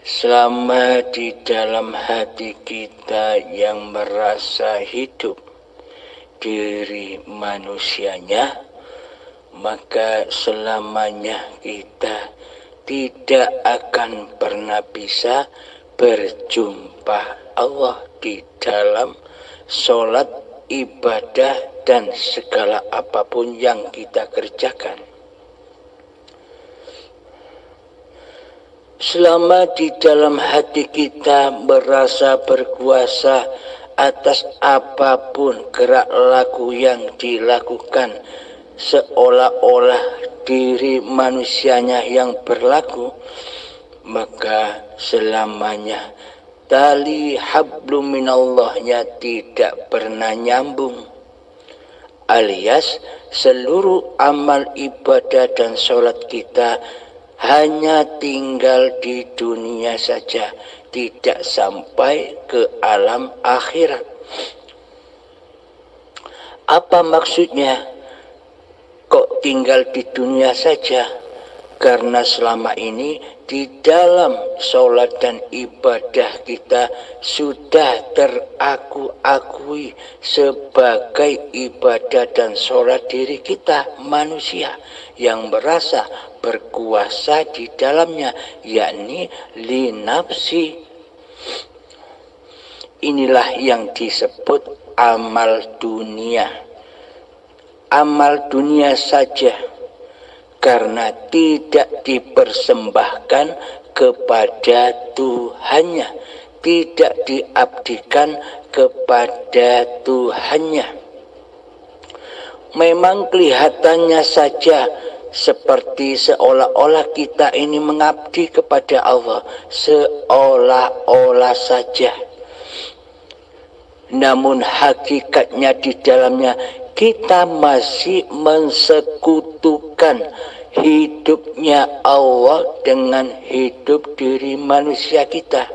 Selama di dalam hati kita yang merasa hidup diri manusianya, maka selamanya kita tidak akan pernah bisa berjumpa Allah di dalam sholat, ibadah, dan segala apapun yang kita kerjakan. Selama di dalam hati kita merasa berkuasa atas apapun gerak laku yang dilakukan, seolah-olah diri manusianya yang berlaku, maka selamanya tali hablum minallahnya tidak pernah nyambung, alias seluruh amal ibadah dan sholat kita hanya tinggal di dunia saja, tidak sampai ke alam akhirat. Apa maksudnya? Kok tinggal di dunia saja? Karena selama ini di dalam sholat dan ibadah kita sudah teraku-akui sebagai ibadah dan sholat diri kita manusia yang merasa berkuasa di dalamnya, yakni li nafsi. Inilah yang disebut amal dunia. Amal dunia saja, karena tidak dipersembahkan kepada Tuhannya, tidak diabdikan kepada Tuhannya. Memang kelihatannya saja seperti seolah-olah kita ini mengabdi kepada Allah, seolah-olah saja. Namun hakikatnya di dalamnya kita masih mensekutukan hidupnya Allah dengan hidup diri manusia kita.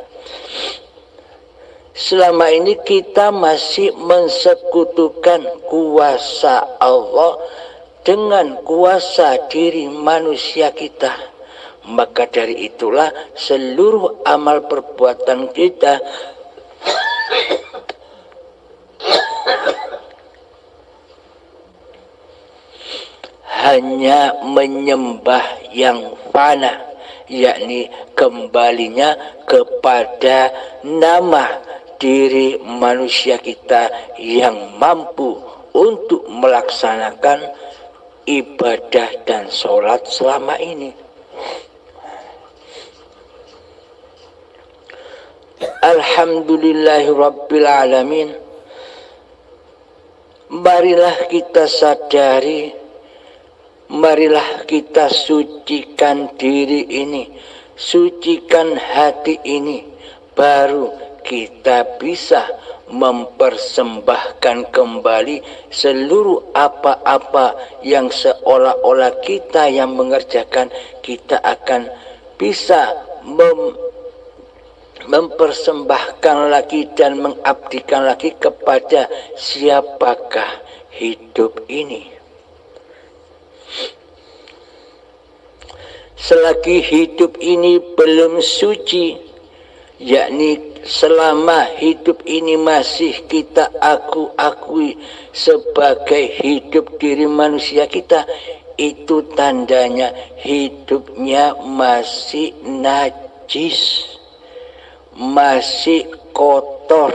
Selama ini kita masih mensekutukan kuasa Allah dengan kuasa diri manusia kita. Maka dari itulah seluruh amal perbuatan kita hanya menyembah yang fana, yakni kembalinya kepada nama diri manusia kita yang mampu untuk melaksanakan ibadah dan sholat selama ini. Alhamdulillahirabbil alamin. Marilah kita sadari, marilah kita sucikan diri ini, sucikan hati ini, baru kita bisa mempersembahkan kembali seluruh apa-apa yang seolah-olah kita yang mengerjakan. Kita akan bisa mempersembahkan lagi dan mengabdikan lagi kepada siapakah hidup ini. Selagi hidup ini belum suci, yakni selama hidup ini masih kita akui sebagai hidup diri manusia kita, itu tandanya hidupnya masih najis, masih kotor.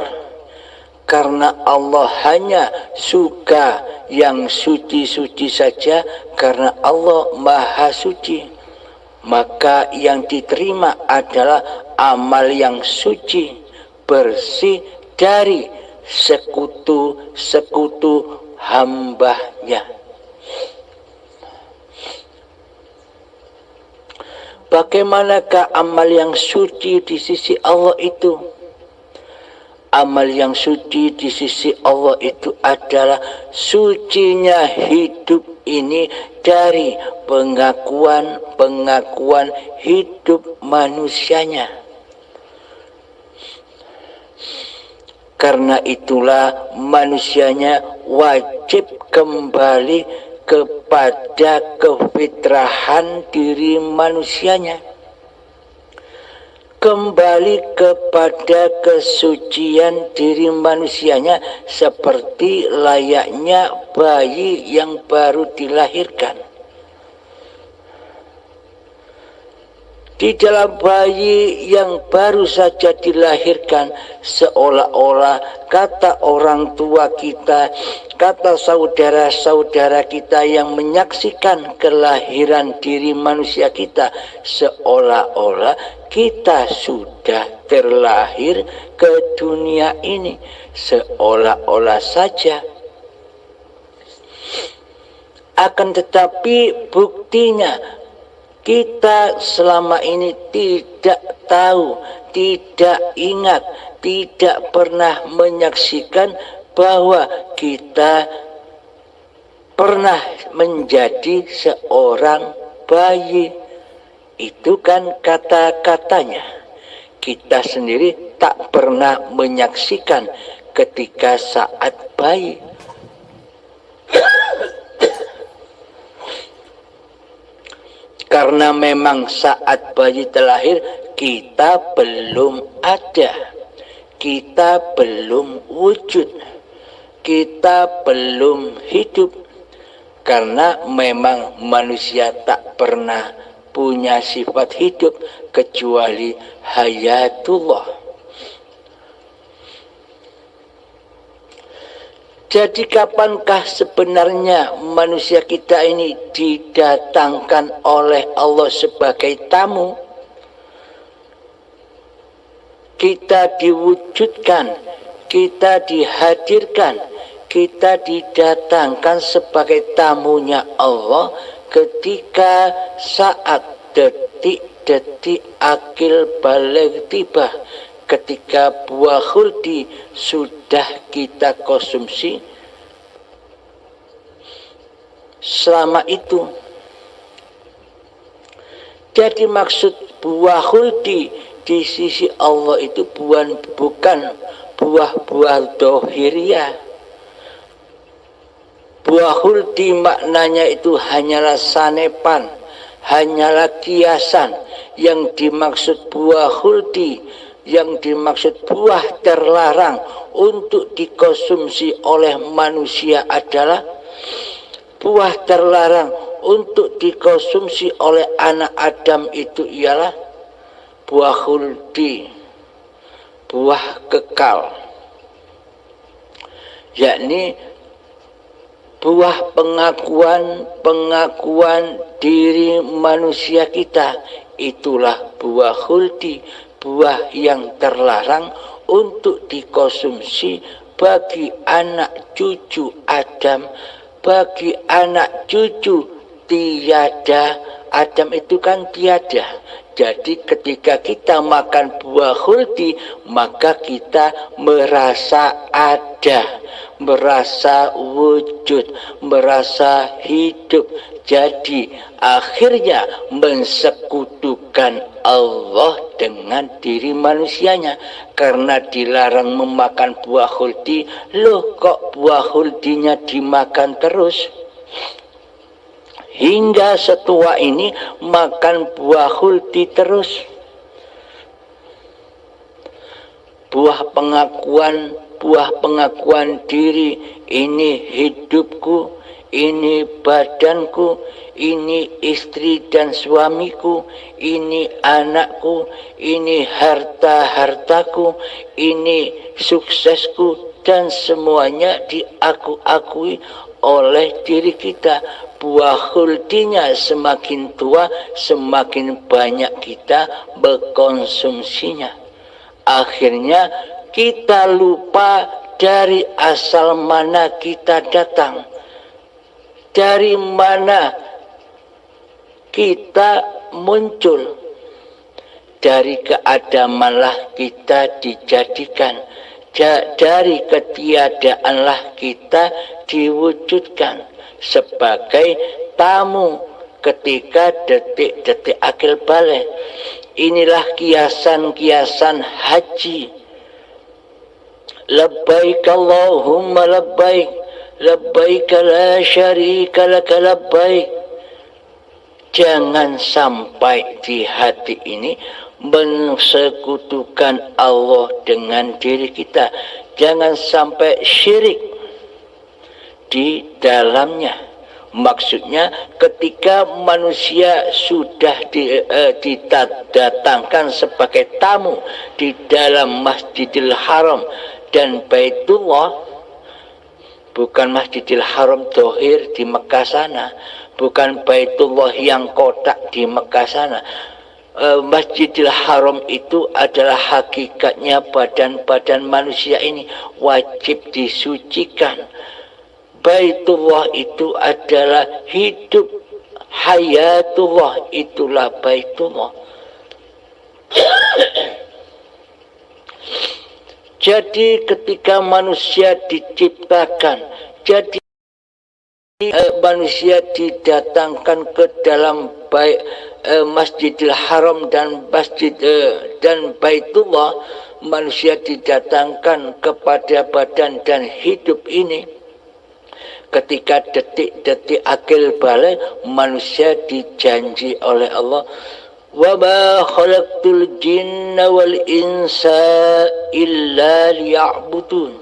Karena Allah hanya suka yang suci-suci saja, karena Allah maha suci. Maka yang diterima adalah amal yang suci, bersih dari sekutu-sekutu hambanya. Bagaimanakah amal yang suci di sisi Allah itu? Amal yang suci di sisi Allah itu adalah sucinya hidup ini dari pengakuan hidup manusianya. Karena itulah manusianya wajib kembali kepada kefitrahan diri manusianya. kembali kepada kesucian diri manusianya seperti layaknya bayi yang baru dilahirkan. Di dalam bayi yang baru saja dilahirkan, seolah-olah kata orang tua kita, kata saudara-saudara kita yang menyaksikan kelahiran diri manusia kita, seolah-olah kita sudah terlahir ke dunia ini, seolah-olah saja. Akan tetapi buktinya, kita selama ini tidak tahu, tidak ingat, tidak pernah menyaksikan bahwa kita pernah menjadi seorang bayi. Itu kan kata-katanya. Kita sendiri tak pernah menyaksikan ketika saat bayi. Karena memang saat bayi terlahir kita belum ada, kita belum wujud, kita belum hidup. Karena memang manusia tak pernah punya sifat hidup kecuali hayatullah. Jadi kapankah sebenarnya manusia kita ini didatangkan oleh Allah sebagai tamu? Kita diwujudkan, kita dihadirkan, kita didatangkan sebagai tamunya Allah ketika saat detik-detik akil baligh tiba. Ketika buah khuldi sudah kita konsumsi, selama itu. Jadi maksud buah khuldi di sisi Allah itu bukan buah-buah dohiriyah. Buah khuldi maknanya itu hanyalah sanepan, hanyalah kiasan. Yang dimaksud buah khuldi, yang dimaksud buah terlarang untuk dikonsumsi oleh manusia adalah buah terlarang untuk dikonsumsi oleh anak Adam itu ialah buah khuldi, buah kekal, yakni buah pengakuan diri manusia kita. Itulah buah khuldi, buah yang terlarang untuk dikonsumsi bagi anak cucu Adam, bagi anak cucu tiada. Adam itu kan tiada. Jadi ketika kita makan buah khuldi, maka kita merasa ada, merasa wujud, merasa hidup. Jadi akhirnya mensekutukan Allah dengan diri manusianya. Karena dilarang memakan buah khuldi, loh kok buah khuldinya dimakan terus? Hingga setua ini makan buah khuldi terus. Buah pengakuan diri, ini hidupku, ini badanku, ini istri dan suamiku, ini anakku, ini harta-hartaku, ini suksesku, dan semuanya diakui oleh diri kita. Buah khuldinya semakin tua, semakin banyak kita berkonsumsinya. Akhirnya kita lupa dari asal mana kita datang, dari mana kita muncul. Dari keadamanlah kita dijadikan, dari ketiadaanlah kita diwujudkan sebagai tamu ketika detik-detik akil baligh. Inilah kiasan-kiasan haji. Labbaik Allahumma labbaik, labbaik la syarika laka labbaik. Jangan sampai di hati ini mensekutukan Allah dengan diri kita. Jangan sampai syirik di dalamnya. Maksudnya ketika manusia sudah didatangkan sebagai tamu di dalam Masjidil Haram dan Baitullah, bukan Masjidil Haram Dohir di Mekah sana, bukan Baitullah yang kotak di Mekah sana. Masjidil Haram itu adalah hakikatnya badan-badan manusia ini wajib disucikan. Baitullah itu adalah hidup, hayatullah, itulah Baitullah. Jadi ketika manusia diciptakan, jadi manusia didatangkan ke dalam Masjidil Haram dan dan Baitullah, manusia didatangkan kepada badan dan hidup ini. Ketika detik-detik akhir balik, manusia dijanji oleh Allah, wa ma khalaqtul jinna wal insa illa liya'budun.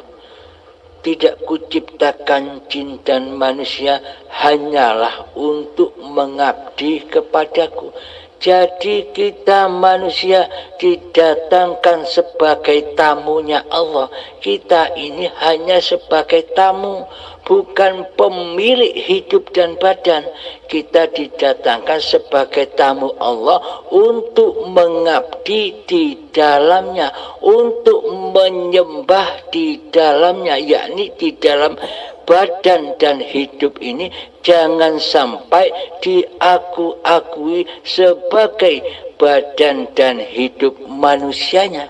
Tidak kuciptakan jin dan manusia hanyalah untuk mengabdi kepadaku. Jadi kita manusia didatangkan sebagai tamunya Allah. Kita ini hanya sebagai tamu, bukan pemilik hidup dan badan. Kita didatangkan sebagai tamu Allah untuk mengabdi di dalamnya, untuk menyembah di dalamnya, yakni di dalam badan dan hidup ini jangan sampai diakui sebagai badan dan hidup manusianya.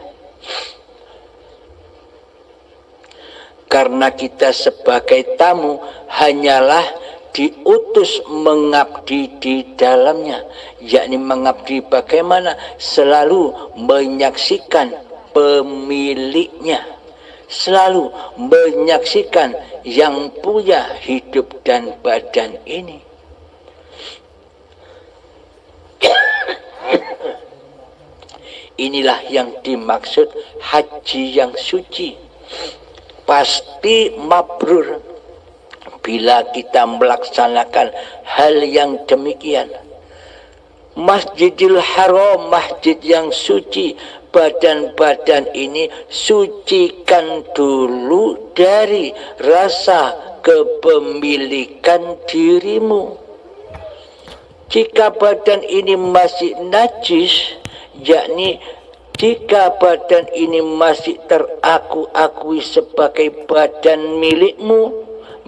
Karena kita sebagai tamu hanyalah diutus mengabdi di dalamnya, yakni mengabdi bagaimana? Selalu menyaksikan pemiliknya, selalu menyaksikan yang punya hidup dan badan ini. Inilah yang dimaksud haji yang suci. Pasti mabrur bila kita melaksanakan hal yang demikian. Masjidil Haram, masjid yang suci, badan-badan ini sucikan dulu dari rasa kepemilikan dirimu. Jika badan ini masih najis, yakni jika badan ini masih teraku-akui sebagai badan milikmu,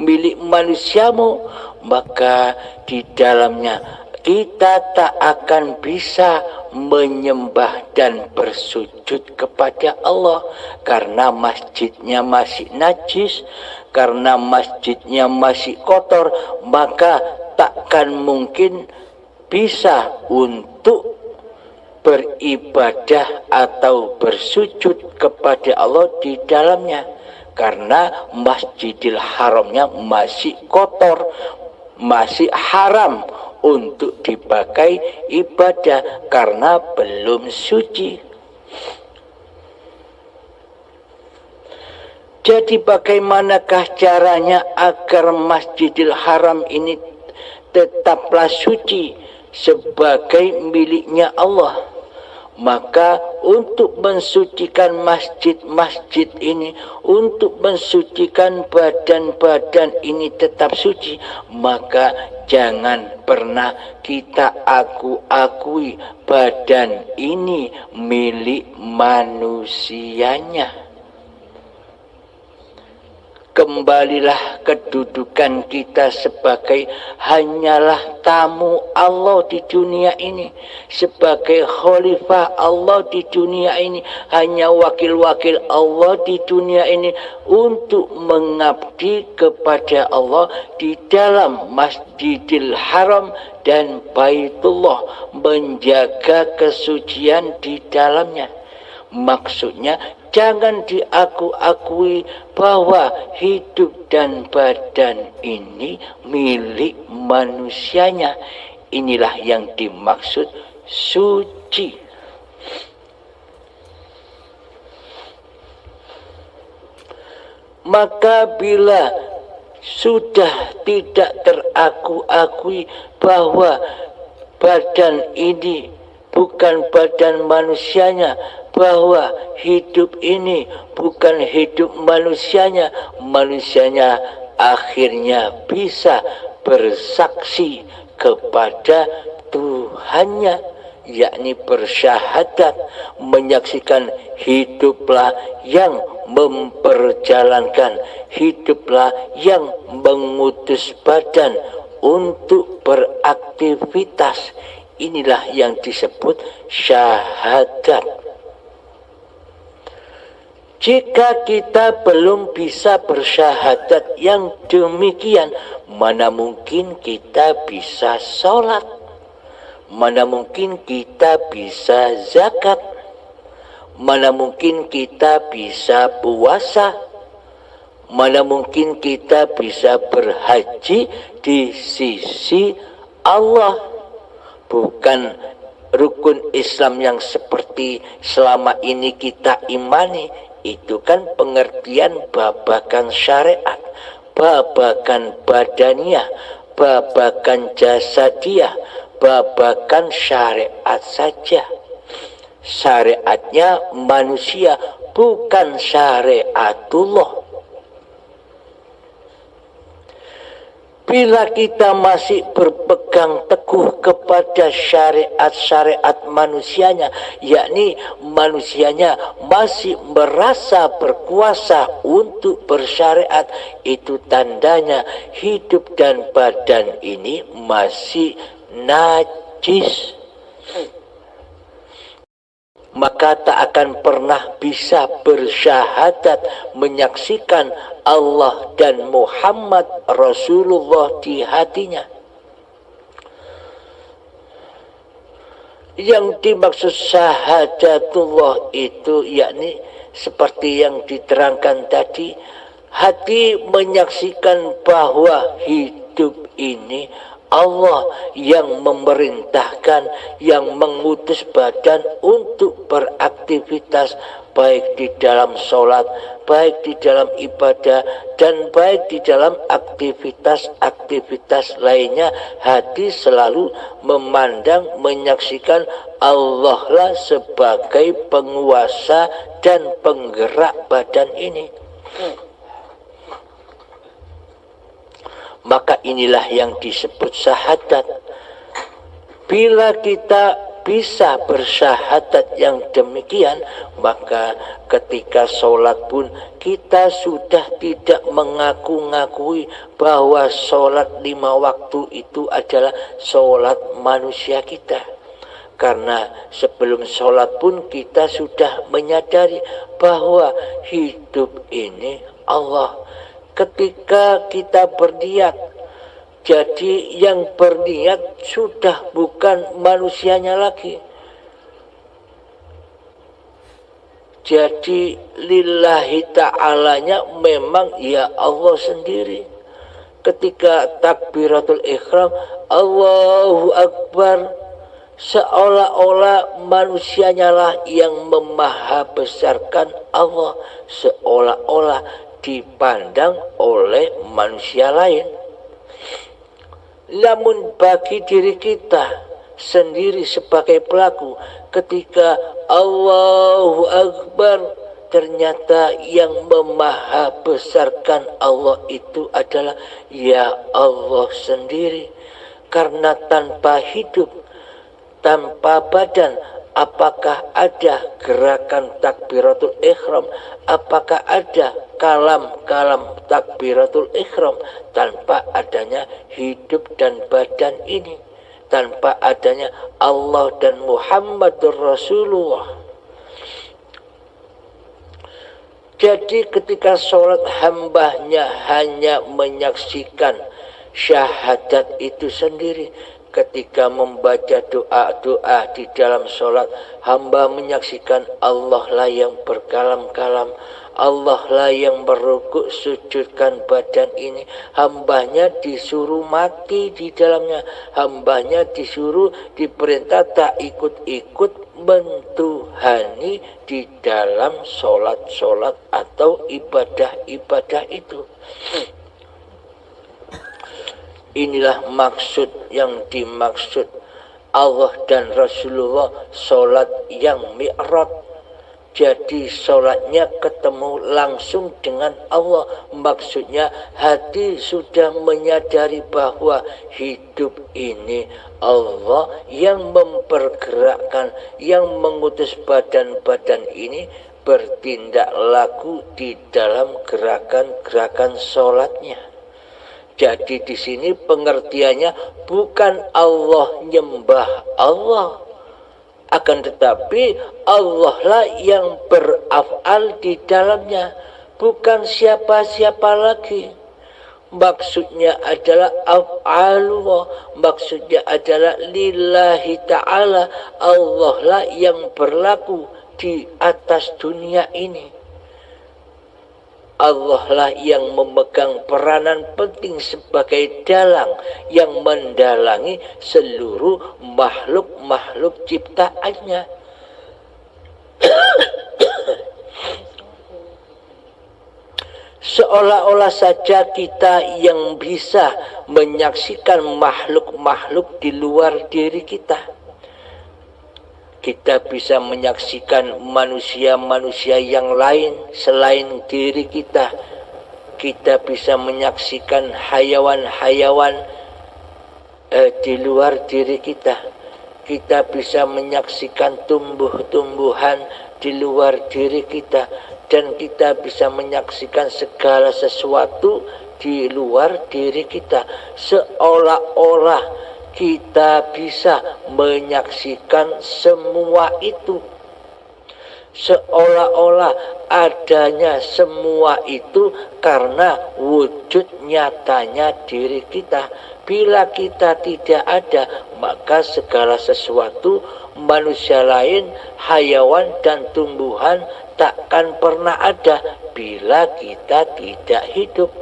milik manusiamu, maka di dalamnya kita tak akan bisa menyembah dan bersujud kepada Allah, karena masjidnya masih najis, karena masjidnya masih kotor, maka takkan mungkin bisa untuk beribadah atau bersujud kepada Allah di dalamnya, karena Masjidil Haramnya masih kotor, masih haram untuk dipakai ibadah karena belum suci. Jadi bagaimanakah caranya agar Masjidil Haram ini tetaplah suci sebagai miliknya Allah? Maka untuk mensucikan masjid-masjid ini, untuk mensucikan badan-badan ini tetap suci, maka jangan pernah kita akui badan ini milik manusianya. Kembalilah kedudukan kita sebagai hanyalah tamu Allah di dunia ini, sebagai khalifah Allah di dunia ini, hanya wakil-wakil Allah di dunia ini untuk mengabdi kepada Allah di dalam Masjidil Haram dan Baitullah, menjaga kesucian di dalamnya. Maksudnya jangan diakui bahwa hidup dan badan ini milik manusianya. Inilah yang dimaksud suci. Maka bila sudah tidak teraku-akui bahwa badan ini bukan badan manusianya, bahwa hidup ini bukan hidup manusianya, manusianya akhirnya bisa bersaksi kepada Tuhannya, yakni bersyahadat, menyaksikan hiduplah yang memperjalankan, hiduplah yang mengutus badan untuk beraktivitas. Inilah yang disebut syahadat. Jika kita belum bisa bersyahadat yang demikian, mana mungkin kita bisa sholat, mana mungkin kita bisa zakat, mana mungkin kita bisa puasa, mana mungkin kita bisa berhaji di sisi Allah. Bukan rukun Islam yang seperti selama ini kita imani. Itu kan pengertian babakan syariat, babakan badaniyah, babakan jasadiah, babakan syariat saja. Syariatnya manusia, bukan syariatullah. Bila kita masih berpegang teguh kepada syariat-syariat manusianya, yakni manusianya masih merasa berkuasa untuk bersyariat, itu tandanya hidup dan badan ini masih najis. Maka tak akan pernah bisa bersyahadat menyaksikan Allah dan Muhammad Rasulullah di hatinya. Yang dimaksud syahadatullah itu yakni seperti yang diterangkan tadi, hati menyaksikan bahwa hidup ini Allah yang memerintahkan, yang mengutus badan untuk beraktivitas, baik di dalam sholat, baik di dalam ibadah, dan baik di dalam aktivitas-aktivitas lainnya. Hati selalu memandang, menyaksikan Allah lah sebagai penguasa dan penggerak badan ini. Maka inilah yang disebut syahadat. Bila kita bisa bersyahadat yang demikian, maka ketika sholat pun kita sudah tidak mengaku-ngakui bahwa sholat 5 waktu itu adalah sholat manusia kita. Karena sebelum sholat pun kita sudah menyadari bahwa hidup ini Allah. Ketika kita berniat, jadi yang berniat sudah bukan manusianya lagi. Jadi lillahi ta'alanya memang ya Allah sendiri. Ketika takbiratul ihram, Allahu Akbar, seolah-olah manusianya lah yang memahabesarkan Allah, seolah-olah dipandang oleh manusia lain. Namun bagi diri kita sendiri sebagai pelaku, ketika Allahu Akbar, ternyata yang memahabesarkan Allah itu adalah ya Allah sendiri. Karena tanpa hidup, tanpa badan, apakah ada gerakan takbiratul ihram? Apakah ada kalam-kalam takbiratul ihram? Tanpa adanya hidup dan badan ini, tanpa adanya Allah dan Muhammadur Rasulullah. Jadi ketika sholat hambanya hanya menyaksikan syahadat itu sendiri. Ketika membaca doa-doa di dalam sholat, hamba menyaksikan Allah lah yang berkalam-kalam, Allah lah yang merukuk sujudkan badan ini. Hambanya disuruh mati di dalamnya, hambanya disuruh diperintah tak ikut-ikut mentuhani di dalam sholat-sholat atau ibadah-ibadah itu. Inilah maksud yang dimaksud Allah dan Rasulullah sholat yang mi'raj. Jadi sholatnya ketemu langsung dengan Allah. Maksudnya hati sudah menyadari bahwa hidup ini Allah yang mempergerakkan, yang mengutus badan-badan ini bertindak laku di dalam gerakan-gerakan sholatnya. Jadi di sini pengertiannya bukan Allah nyembah Allah, akan tetapi Allah lah yang beraf'al di dalamnya, bukan siapa-siapa lagi. Maksudnya adalah af'alullah, maksudnya adalah lillahi ta'ala, Allah lah yang berlaku di atas dunia ini. Allah lah yang memegang peranan penting sebagai dalang yang mendalangi seluruh makhluk-makhluk ciptaannya. Seolah-olah saja kita yang bisa menyaksikan makhluk-makhluk di luar diri kita. Kita bisa menyaksikan manusia-manusia yang lain selain diri kita. Kita bisa menyaksikan hayawan-hayawan di luar diri kita. Kita bisa menyaksikan tumbuh-tumbuhan di luar diri kita. Dan kita bisa menyaksikan segala sesuatu di luar diri kita. Seolah-olah kita bisa menyaksikan semua itu. Seolah-olah adanya semua itu karena wujud nyatanya diri kita. Bila kita tidak ada, maka segala sesuatu, manusia lain, hayawan dan tumbuhan takkan pernah ada bila kita tidak hidup.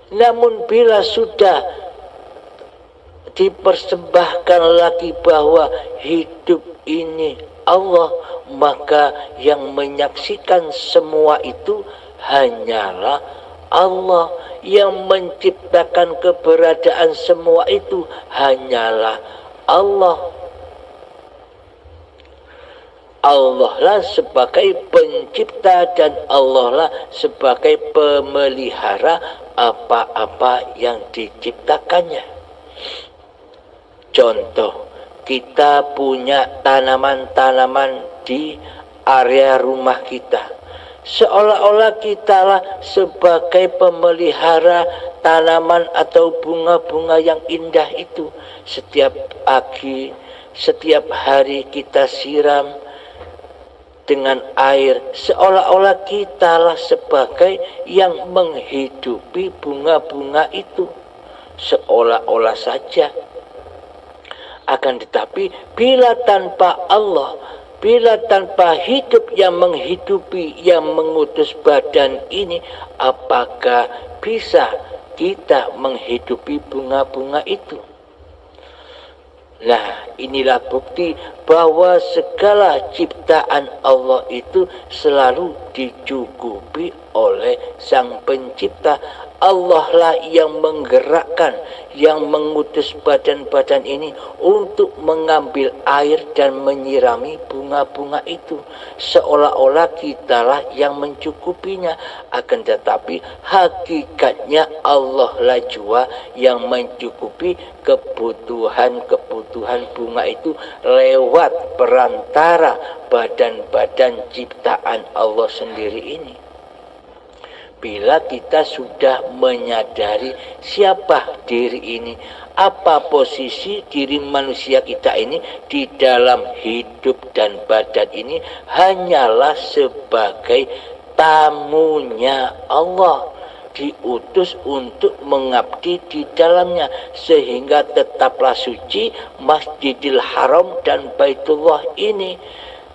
Namun bila sudah dipersembahkan lagi bahwa hidup ini Allah, maka yang menyaksikan semua itu hanyalah Allah. Yang menciptakan keberadaan semua itu hanyalah Allah. Allah lah sebagai pencipta dan Allah lah sebagai pemelihara apa-apa yang diciptakannya. Contoh, kita punya tanaman-tanaman di area rumah kita. Seolah-olah kitalah sebagai pemelihara tanaman atau bunga-bunga yang indah itu. Setiap pagi, setiap hari kita siram dengan air. Seolah-olah kitalah sebagai yang menghidupi bunga-bunga itu. Seolah-olah saja. Akan tetapi bila tanpa Allah, bila tanpa hidup yang menghidupi, yang mengutus badan ini, apakah bisa kita menghidupi bunga-bunga itu? Nah, inilah bukti bahwa segala ciptaan Allah itu selalu dicukupi oleh Sang Pencipta. Allah lah yang menggerakkan, yang mengutus badan-badan ini untuk mengambil air dan menyirami bunga-bunga itu. Seolah-olah kitalah yang mencukupinya. Akan tetapi hakikatnya Allah lah jua yang mencukupi kebutuhan-kebutuhan bunga itu lewat perantara badan-badan ciptaan Allah sendiri ini. Bila kita sudah menyadari siapa diri ini, apa posisi diri manusia kita ini di dalam hidup dan badan ini, hanyalah sebagai tamunya Allah, diutus untuk mengabdi di dalamnya, sehingga tetaplah suci Masjidil Haram dan Baitullah ini.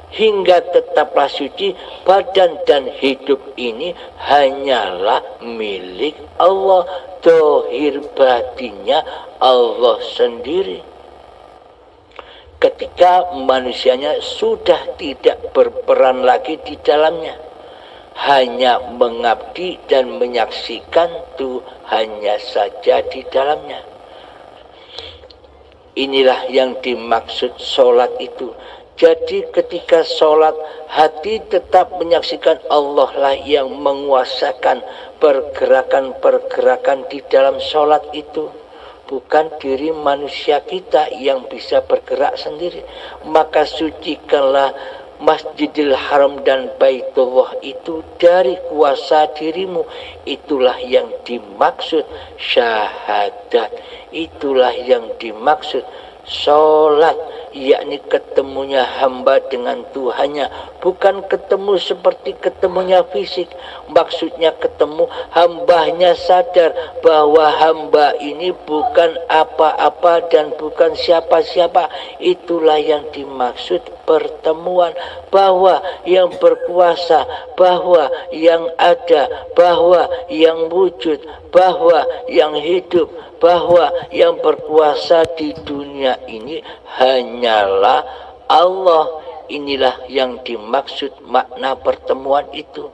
Hingga tetaplah suci badan dan hidup ini hanyalah milik Allah, zahir batinnya Allah sendiri. ketika manusianya sudah tidak berperan lagi di dalamnya, hanya mengabdi dan menyaksikan Tuhannya saja di dalamnya. Inilah yang dimaksud sholat itu. Jadi ketika sholat, hati tetap menyaksikan Allah lah yang menguasakan pergerakan-pergerakan di dalam sholat itu. Bukan diri manusia kita yang bisa bergerak sendiri. Maka sucikanlah Masjidil Haram dan Baitullah itu dari kuasa dirimu. Itulah yang dimaksud syahadat. Itulah yang dimaksud sholat, yakni ketemunya hamba dengan Tuhannya. Bukan ketemu seperti ketemunya fisik. Maksudnya ketemu hambanya sadar bahwa hamba ini bukan apa-apa dan bukan siapa-siapa. Itulah yang dimaksud pertemuan, bahwa yang berkuasa, bahwa yang ada, bahwa yang wujud, bahwa yang hidup, bahwa yang berkuasa di dunia ini hanyalah Allah. Inilah yang dimaksud makna pertemuan itu.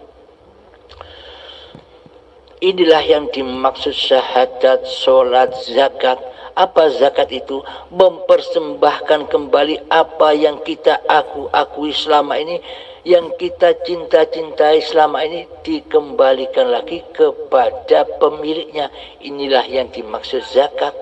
Inilah yang dimaksud syahadat, sholat, zakat. Apa zakat itu? Mempersembahkan kembali apa yang kita akui selama ini, yang kita cintai selama ini, dikembalikan lagi kepada pemiliknya. Inilah yang dimaksud zakat.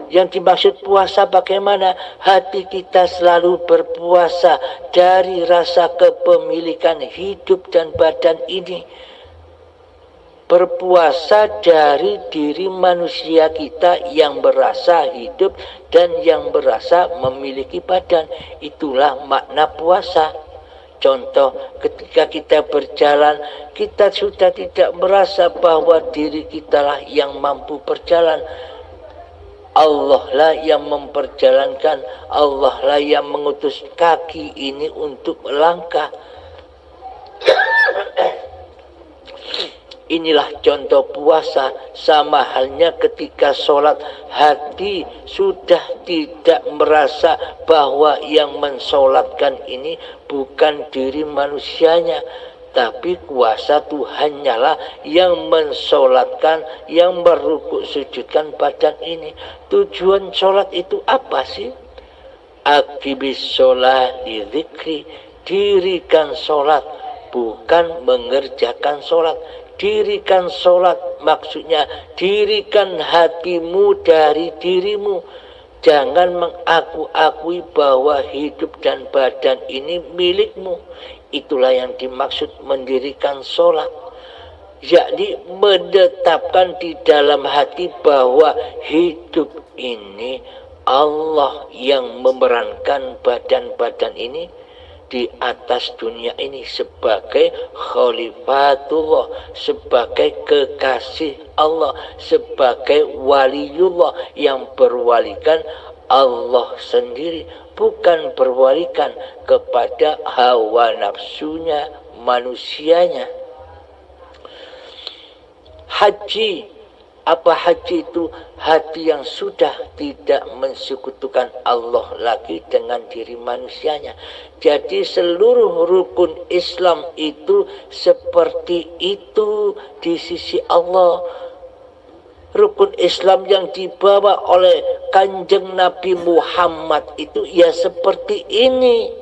Yang dimaksud puasa bagaimana? Hati kita selalu berpuasa dari rasa kepemilikan hidup dan badan ini. Berpuasa dari diri manusia kita yang berasa hidup dan yang berasa memiliki badan. Itulah makna puasa. Contoh, ketika kita berjalan, kita sudah tidak merasa bahwa diri kita lah yang mampu berjalan. Allah lah yang memperjalankan, Allah lah yang mengutus kaki ini untuk melangkah. Inilah contoh puasa. Sama halnya ketika sholat, hati sudah tidak merasa bahwa yang mensolatkan ini bukan diri manusianya, tapi kuasa Tuhannya lah yang mensolatkan, yang merukuk sujudkan badan ini. Tujuan sholat itu apa sih? Aqibis sholat li dzikri, dirikan sholat, bukan mengerjakan sholat. Dirikan sholat maksudnya dirikan hatimu dari dirimu. Jangan mengaku-akui bahwa hidup dan badan ini milikmu. Itulah yang dimaksud mendirikan sholat, yakni menetapkan di dalam hati bahwa hidup ini Allah yang memerankan badan-badan ini di atas dunia ini sebagai khalifatullah, sebagai kekasih Allah, sebagai waliullah yang berwalikan Allah sendiri, bukan berwalikan kepada hawa nafsunya manusianya. Haji, apa haji itu? Hati yang sudah tidak mensekutukan Allah lagi dengan diri manusianya. Jadi seluruh rukun Islam itu seperti itu di sisi Allah. Rukun Islam yang dibawa oleh Kanjeng Nabi Muhammad itu ya seperti ini.